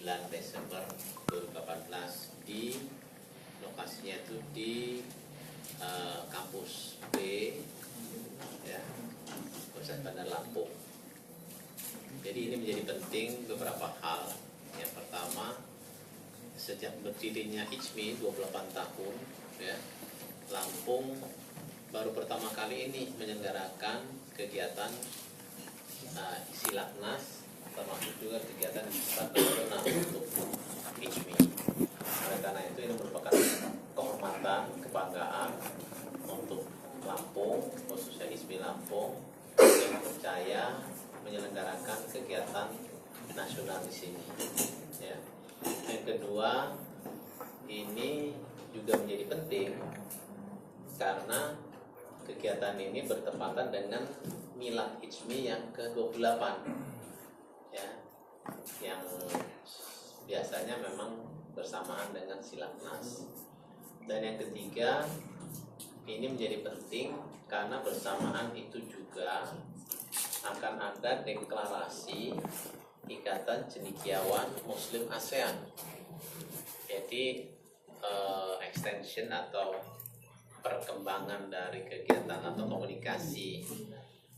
9 Desember 2018 di lokasinya itu di kampus B ya, Pusat Bandar Lampung. Jadi ini menjadi penting beberapa hal. Yang pertama, sejak berdirinya IJMI 28 tahun ya, Lampung baru pertama kali ini menyelenggarakan kegiatan Silaknas, termasuk juga kegiatan nasional untuk IJMI. Oleh karena itu ini merupakan kehormatan, kebanggaan untuk Lampung, khususnya IJMI Lampung yang percaya menyelenggarakan kegiatan nasional di sini. Ya. Yang kedua, ini juga menjadi penting karena kegiatan ini bertepatan dengan Milad IJMI yang ke-28 ya, yang biasanya memang bersamaan dengan Silaknas. Dan yang ketiga, ini menjadi penting karena bersamaan itu juga akan ada deklarasi Ikatan Cendekiawan Muslim ASEAN. Jadi extension atau perkembangan dari kegiatan atau komunikasi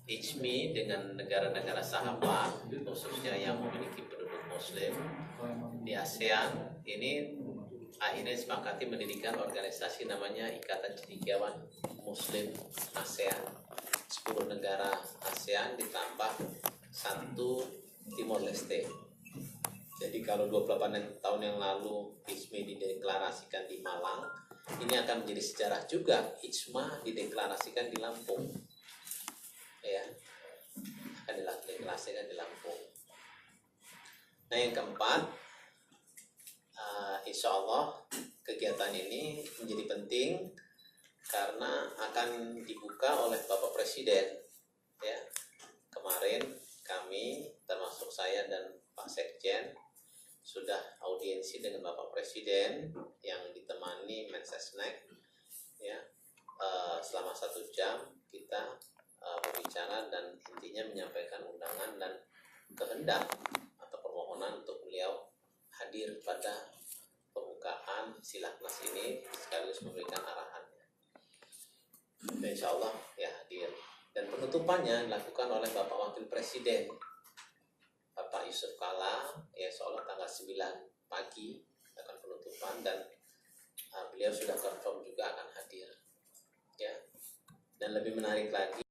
IJMI dengan negara-negara sahabat, khususnya yang memiliki penduduk Muslim di ASEAN. Ini akhirnya disepakati mendirikan organisasi namanya Ikatan Cendekiawan Muslim ASEAN. 10 negara ASEAN ditambah 1 Timor Leste. Jadi kalau 28 tahun yang lalu IJMI dideklarasikan di Malang, ini akan menjadi sejarah juga IJMA dideklarasikan di Lampung. Ya, akan dideklarasikan di Lampung. Nah, yang keempat, insya Allah kegiatan ini menjadi penting karena akan dibuka oleh Bapak Presiden. Ya, kemarin kami termasuk saya dan Pak Sekjen sudah audiensi dengan Bapak Presiden yang ditemani Mensesnek. Ya, selama 1 jam kita berbicara dan intinya menyampaikan undangan dan kehendak atau permohonan untuk beliau hadir pada pembukaan Silaknas ini sekaligus memberikan arahannya. Dan insya Allah ya hadir. Dan penutupannya dilakukan oleh Bapak Wakil Presiden Bapak Yusuf Kala, ya insya Allah tanggal 9 pagi akan penutupan dan beliau sudah confirm juga akan hadir. Ya. Dan lebih menarik lagi,